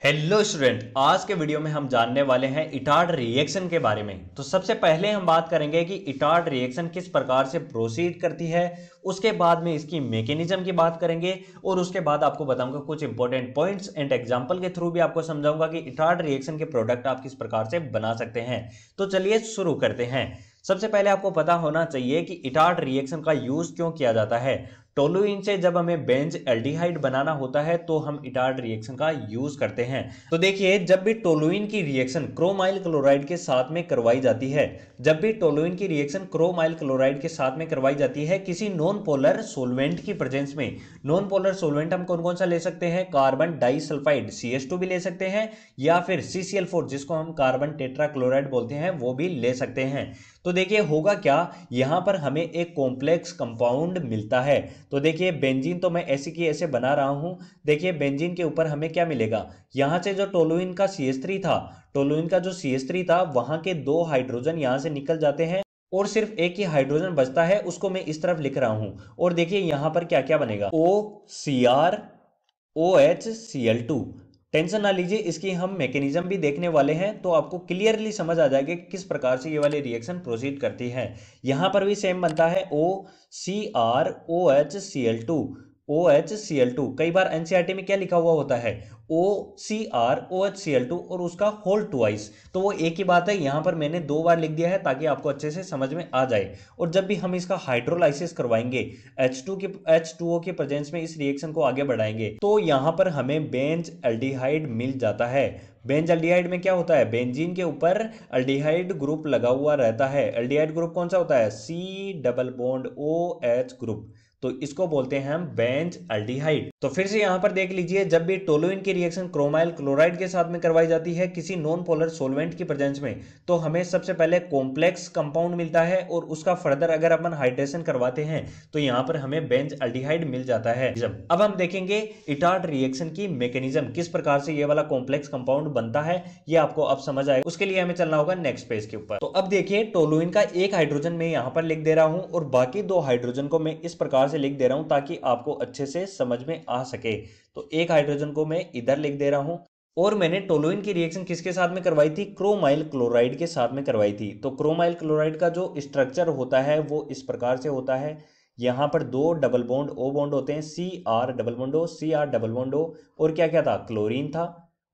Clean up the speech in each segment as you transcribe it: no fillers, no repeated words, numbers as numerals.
Hello student, आज के video में हम जानने वाले हैं इटार्ड रिएक्शन के बारे में। तो सबसे पहले हम बात करेंगे कि इटार्ड रिएक्शन किस प्रकार से प्रोसीड करती है। उसके बाद में इसकी मैकेनिज्म की बात करेंगे और उसके बाद आपको बताऊंगा कुछ इंपॉर्टेंट पॉइंट्स एंड एग्जांपल के थ्रू भी आपको समझाऊंगा कि इटार्ड रिएक्शन के प्रोडक्ट आप किस प्रकार से बना सकते हैं। तो चलिए शुरू करते हैं। सबसे पहले आपको पता होना चाहिए कि इटार्ड रिएक्शन का यूज क्यों किया जाता है। टोलुइन से जब हमें बेंज एल्डिहाइड बनाना होता है तो हम इटार्ड रिएक्शन का यूज करते हैं। तो देखिए, जब भी टोलुइन की रिएक्शन क्रोमाइल क्लोराइड के साथ में करवाई जाती है, जब भी टोलुइन की रिएक्शन क्रोमाइल क्लोराइड के साथ में करवाई जाती है किसी नॉन पोलर सोलवेंट की प्रेजेंस में। नॉन पोलर सोलवेंट हम कौन कौन सा ले सकते हैं? कार्बन डाइसल्फाइड CH2 भी ले सकते हैं, या फिर CCl4 जिसको हम कार्बन टेट्रा क्लोराइड बोलते हैं वो भी ले सकते हैं। तो देखिए होगा क्या, यहां पर हमें एक कॉम्प्लेक्स कंपाउंड मिलता है। तो देखिए बेंजीन तो मैं ऐसे की ऐसे बना रहा हूं। देखिए बेंजीन के ऊपर हमें क्या मिलेगा, यहां से जो टोलुइन का CH3 था, टोलुइन का जो CH3 था वहां के 2 हाइड्रोजन यहां से निकल जाते हैं और सिर्फ एक ही हाइड्रोजन बचता है, उसको मैं इस तरफ लिख रहा हूं। और देखिए यहां पर क्या क्या बनेगा, OCr OHCl2। टेंशन ना लीजिए, इसकी हम मैकेनिज्म भी देखने वाले हैं तो आपको क्लियरली समझ आ जाएगा कि किस प्रकार से ये वाली रिएक्शन प्रोसीड करती है। यहां पर भी सेम बनता है OCr OHCl2। कई बार एनसीईआरटी में क्या लिखा हुआ होता है, OCr OHCl2 और उसका होल ट्वाइस। तो वो एक ही बात है, यहां पर मैंने 2 बार लिख दिया है ताकि आपको अच्छे से समझ में आ जाए। और जब भी हम इसका हाइड्रोलाइसिस करवाएंगे, H2O के प्रेजेंस में इस रिएक्शन को आगे बढ़ाएंगे तो यहां पर हमें बेंज एल्डिहाइड मिल जाता है। बेंज एल्डिहाइड में क्या होता है, बेंजीन के ऊपर एल्डिहाइड ग्रुप लगा हुआ रहता है। एल्डिहाइड ग्रुप कौन सा होता है? C double bond OH group. तो इसको बोलते हैं हम बेंज एल्डिहाइड। तो फिर से यहां पर देख लीजिए, जब भी टोलुइन की रिएक्शन क्रोमाइल क्लोराइड के साथ में करवाई जाती है किसी नॉन पोलर सोलवेंट की प्रेजेंस में, तो हमें सबसे पहले कॉम्प्लेक्स कंपाउंड मिलता है और उसका फर्दर अगर अपन हाइड्रेशन करवाते हैं तो यहां पर हमें बेंज एल्डिहाइड मिल जाता है। अब हम देखेंगे इटार्ड रिएक्शन की मैकेनिज्म, किस प्रकार से ये वाला कॉम्प्लेक्स कंपाउंड बनता है, ये आपको अब समझ आएगा। उसके लिए हमें चलना होगा नेक्स्ट पेज के ऊपर। तो अब देखिए, टोलुइन का एक हाइड्रोजन मैं यहां पर लिख दे रहा हूं और बाकी 2 हाइड्रोजन को मैं इस प्रकार से लिख दे रहा हूं ताकि आपको अच्छे से समझ में आ सके। तो एक हाइड्रोजन को मैं इधर लिख दे रहा हूं और मैंने टोलुइन की रिएक्शन किसके साथ में करवाई थी? क्रोमाइल क्लोराइड के साथ में करवाई थी। तो क्रोमाइल क्लोराइड का जो स्ट्रक्चर होता है वो इस प्रकार से होता है। यहां पर 2 डबल बॉन्ड O बॉन्ड होते हैं, CR डबल बॉन्ड O और क्या क्या था? क्लोरीन था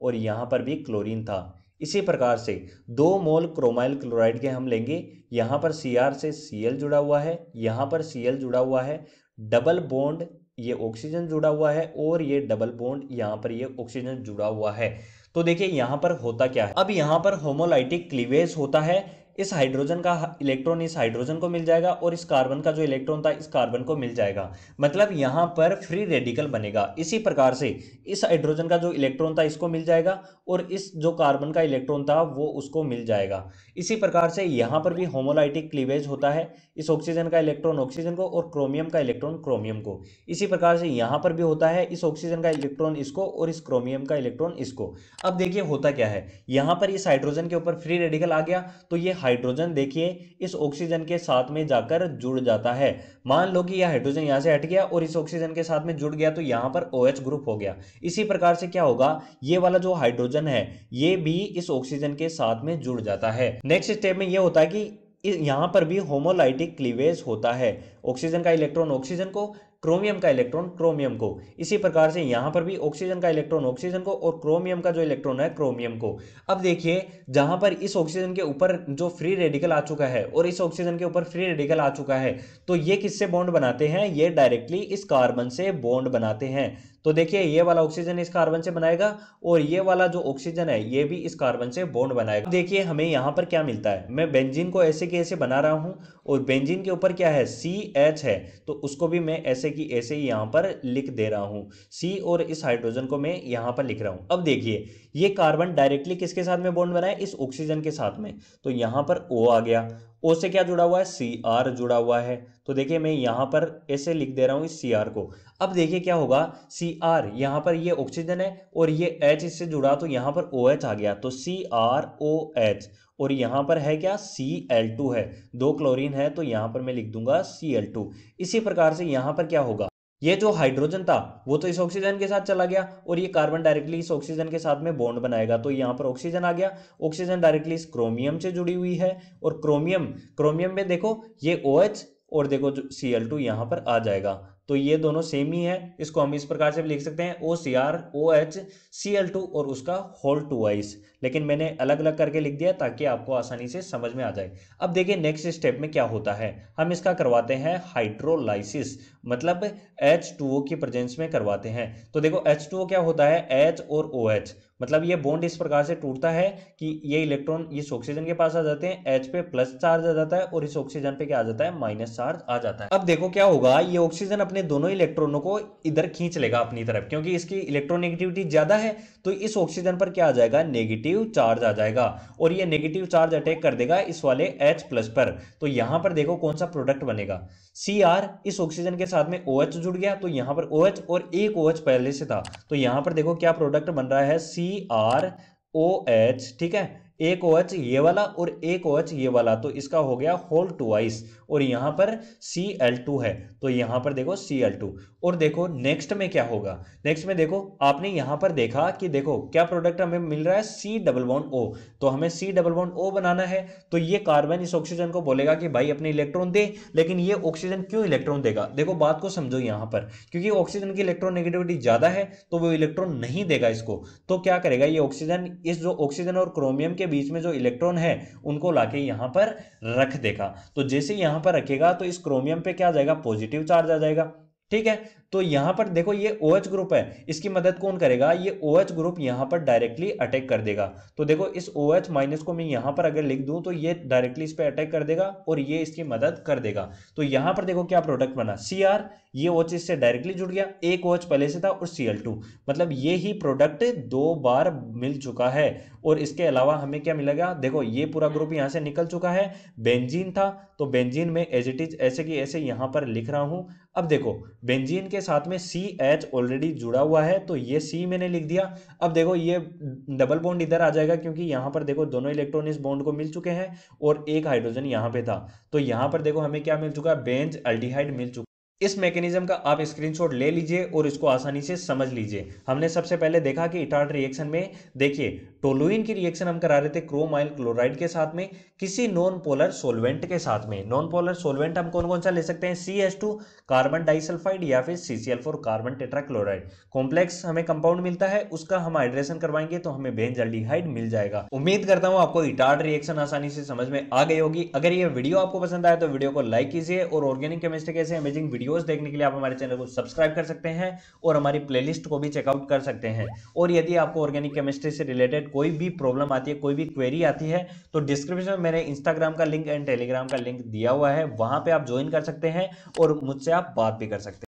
और यहां पर भी क्लोरीन था। इसी प्रकार से 2 मोल क्रोमाइल क्लोराइड के हम लेंगे। यहां पर Cr से Cl जुड़ा हुआ है, यहां पर Cl जुड़ा हुआ है, डबल बॉन्ड ये ऑक्सीजन जुड़ा हुआ है और ये डबल बॉन्ड यहां पर ये ऑक्सीजन जुड़ा हुआ है। तो देखिए यहां पर होता क्या है, अब यहां पर होमोलाइटिक क्लीवेज होता है। इस हाइड्रोजन का इलेक्ट्रॉन इस हाइड्रोजन को मिल जाएगा और इस कार्बन का जो इलेक्ट्रॉन था इस कार्बन को मिल जाएगा। मतलब यहां पर फ्री रेडिकल बनेगा। इसी प्रकार से इस हाइड्रोजन का जो इलेक्ट्रॉन था इसको मिल जाएगा और इस जो कार्बन का इलेक्ट्रॉन था वो उसको मिल जाएगा। इसी प्रकार से यहां पर भी होमोलाइटिक क्लीवेज होता है, इस ऑक्सीजन का इलेक्ट्रॉन ऑक्सीजन को और क्रोमियम का इलेक्ट्रॉन क्रोमियम को। इसी प्रकार से यहां पर भी होता है, इस ऑक्सीजन का इलेक्ट्रॉन इसको और इस क्रोमियम का इलेक्ट्रॉन इसको। अब देखिए होता क्या है, यहां पर इस हाइड्रोजन के ऊपर फ्री रेडिकल आ गया तो ये हाइड्रोजन देखिए इस ऑक्सीजन के साथ में जाकर जुड़ जाता है। मान लो कि यह हाइड्रोजन यहां से हट गया और इस ऑक्सीजन के साथ में जुड़ गया तो यहां पर OH ग्रुप हो गया। इसी प्रकार से क्या होगा, ये वाला जो हाइड्रोजन है ये भी इस ऑक्सीजन के साथ में जुड़ जाता है। नेक्स्ट स्टेप में यह होता है कि यहां पर भी होमोलाइटिक क्लीवेज होता है, ऑक्सीजन का इलेक्ट्रॉन ऑक्सीजन को, क्रोमियम का इलेक्ट्रॉन क्रोमियम को। इसी प्रकार से यहां पर भी ऑक्सीजन का इलेक्ट्रॉन ऑक्सीजन को और क्रोमियम का जो इलेक्ट्रॉन है क्रोमियम को। अब देखिए जहां पर इस ऑक्सीजन के ऊपर जो फ्री रेडिकल आ चुका है और इस ऑक्सीजन के ऊपर फ्री रेडिकल आ चुका है तो ये किससे बॉन्ड बनाते हैं? ये डायरेक्टली इस कार्बन से बॉन्ड बनाते हैं। तो देखिए ये वाला ऑक्सीजन इस कार्बन से बनाएगा और ये वाला जो ऑक्सीजन है ये भी इस कार्बन से बॉन्ड बनाएगा। देखिए हमें यहां पर क्या मिलता है, मैं बेंजीन को ऐसे की ऐसे बना रहा हूं और बेंजीन के ऊपर क्या है? CH है, तो उसको भी मैं ऐसे की ऐसे ही यहां पर लिख दे रहा हूं। C और इस हाइड्रोजन को मैं यहां पर लिख रहा हूं। अब देखिए ये कार्बन डायरेक्टली किसके साथ में बॉन्ड बनाए? इस ऑक्सीजन के साथ में। तो यहां पर O आ गया, O से क्या जुड़ा हुआ है? Cr जुड़ा हुआ है। तो देखिए मैं यहां पर ऐसे लिख दे रहा हूं इस Cr को। अब देखिए क्या होगा, Cr यहां पर ये ऑक्सीजन है और ये H इससे जुड़ा तो यहां पर OH आ गया, तो CrOH। और यहां पर है क्या? Cl2 है, 2 क्लोरीन है तो यहां पर मैं लिख दूंगा Cl2। इसी प्रकार से यहां पर क्या होगा, ये जो हाइड्रोजन था वो तो इस ऑक्सीजन के साथ चला गया और ये कार्बन डायरेक्टली इस ऑक्सीजन के साथ में बॉन्ड बनाएगा, तो यहाँ पर ऑक्सीजन आ गया। ऑक्सीजन डायरेक्टली इस क्रोमियम से जुड़ी हुई है और क्रोमियम क्रोमियम में देखो ये OH और देखो जो Cl2 यहाँ पर आ जाएगा, तो ये दोनों सेम ही है। इसको हम इस प्रकार से भी लिख सकते हैं OCr OH Cl2 और उसका होल ट्वाइस, लेकिन मैंने अलग अलग करके लिख दिया ताकि आपको आसानी से समझ में आ जाए। अब देखिए नेक्स्ट स्टेप में क्या होता है, हम इसका करवाते हैं हाइड्रोलाइसिस, मतलब H2O की प्रेजेंस में करवाते हैं। तो देखो H2O क्या होता है, H और OH, मतलब ये बॉन्ड इस प्रकार से टूटता है कि ये इलेक्ट्रॉन इस ऑक्सीजन के पास आ जाते हैं, H पे प्लस चार्ज आ जाता है और इस ऑक्सीजन पे क्या आ जाता है, माइनस चार्ज आ जाता है। अब देखो क्या होगा, ये ऑक्सीजन अपने दोनों इलेक्ट्रॉनों को इधर खींच लेगा अपनी तरफ, क्योंकि इसकी इलेक्ट्रोनेगेटिविटी ज्यादा है, तो इस ऑक्सीजन पर क्या आ जाएगा, नेगेटिव चार्ज आ जाएगा और ये नेगेटिव चार्ज अटैक कर देगा इस वाले H प्लस पर। तो यहां पर देखो कौन सा प्रोडक्ट बनेगा, Cr इस ऑक्सीजन के साथ में OH जुड़ गया, तो यहां पर OH और एक OH पहले से था, तो यहां पर देखो क्या प्रोडक्ट बन रहा है, CrOH, ठीक है, एक OH ये वाला और एक OH ये वाला, तो इसका हो गया होल ट्वाइस और यहां पर Cl2 है, तो यहां पर देखो Cl2। और देखो नेक्स्ट में क्या होगा, नेक्स्ट में देखो आपने यहां पर देखा कि देखो क्या प्रोडक्ट हमें मिल रहा है, C डबल बॉन्ड O, तो हमें C डबल बॉन्ड O बनाना है, तो ये कार्बन इस ऑक्सीजन को बोलेगा कि भाई अपने इलेक्ट्रॉन दे, लेकिन ये ऑक्सीजन क्यों इलेक्ट्रॉन देगा, देखो बात को समझो यहां पर, क्योंकि ऑक्सीजन की इलेक्ट्रोनेगेटिविटी ज्यादा है तो वो इलेक्ट्रॉन नहीं देगा इसको, तो क्या करेगा ये ऑक्सीजन, इस जो ऑक्सीजन और क्रोमियम के बीच में जो इलेक्ट्रॉन है उनको लाके यहां पर रख देगा, तो जैसे यहां पर रखेगा तो इस क्रोमियम पे क्या आ जाएगा, पॉजिटिव चार्ज आ जाएगा, ठीक है। तो यहां पर देखो ये OH ग्रुप है, इसकी मदद कौन करेगा, ये OH ग्रुप यहां पर डायरेक्टली अटैक कर देगा, तो देखो इस OH माइनस को मैं यहां पर अगर लिख दूं तो ये डायरेक्टली इस पे अटैक कर देगा और ये इसकी मदद कर देगा, तो यहां पर देखो क्या प्रोडक्ट बना, Cr, ये OH इससे डायरेक्टली जुड़ गया, एक OH पहले से था और Cl2, मतलब ये ही प्रोडक्ट 2 बार मिल चुका है। और इसके अलावा हमें क्या मिलेगा, देखो ये पूरा ग्रुप यहां से निकल चुका है, बेंजीन था, तो बेंजीन में एज इट इज ऐसे की ऐसे यहां पर लिख रहा हूं। अब देखो बेंजीन के साथ में CH ऑलरेडी जुड़ा हुआ है, तो ये C मैंने लिख दिया। अब देखो ये डबल बॉन्ड इधर आ जाएगा, क्योंकि यहां पर देखो दोनों इलेक्ट्रॉन इस बॉन्ड को मिल चुके हैं और एक हाइड्रोजन यहां पे था, तो यहां पर देखो हमें क्या मिल चुका है, बेंज अल्डिहाइड मिल चुका। इस मैकेनिज्म का आप स्क्रीनशॉट ले लीजिए और इसको आसानी से समझ लीजिए। हमने सबसे पहले देखा कि इटार्ट रिएक्शन में देखिए टोलुइन की रिएक्शन हम करा रहे थे क्रोमाइल क्लोराइड के साथ में किसी नॉन पोलर सॉल्वेंट के साथ में। नॉन पोलर सॉल्वेंट हम कौन कौन सा ले सकते हैं, CH2 कार्बन डाइसल्फाइड या फिर CCl4 कार्बन टेट्राक्लोराइड। कॉम्प्लेक्स हमें कंपाउंड मिलता है, उसका हम हाइड्रेशन करवाएंगे तो हमें बेंजल्डिहाइड मिल जाएगा। उम्मीद करता हूं आपको इटार्ट रिएक्शन आसानी से समझ में आ गई होगी। अगर ये वीडियो आपको पसंद आया तो वीडियो को लाइक कीजिए और ऑर्गेनिक केमिस्ट्री के ऐसे अमेजिंग वीडियोस देखने के लिए आप हमारे चैनल को सब्सक्राइब कर सकते हैं और हमारी प्लेलिस्ट को भी चेकआउट कर सकते हैं। और यदि आपको ऑर्गेनिक केमिस्ट्री से रिलेटेड कोई भी प्रॉब्लम आती है, कोई भी क्वेरी आती है, तो डिस्क्रिप्शन में मेरे इंस्टाग्राम का लिंक एंड टेलीग्राम का लिंक दिया हुआ है, वहां पे आप ज्वाइन कर सकते हैं और मुझसे आप बात भी कर सकते हैं।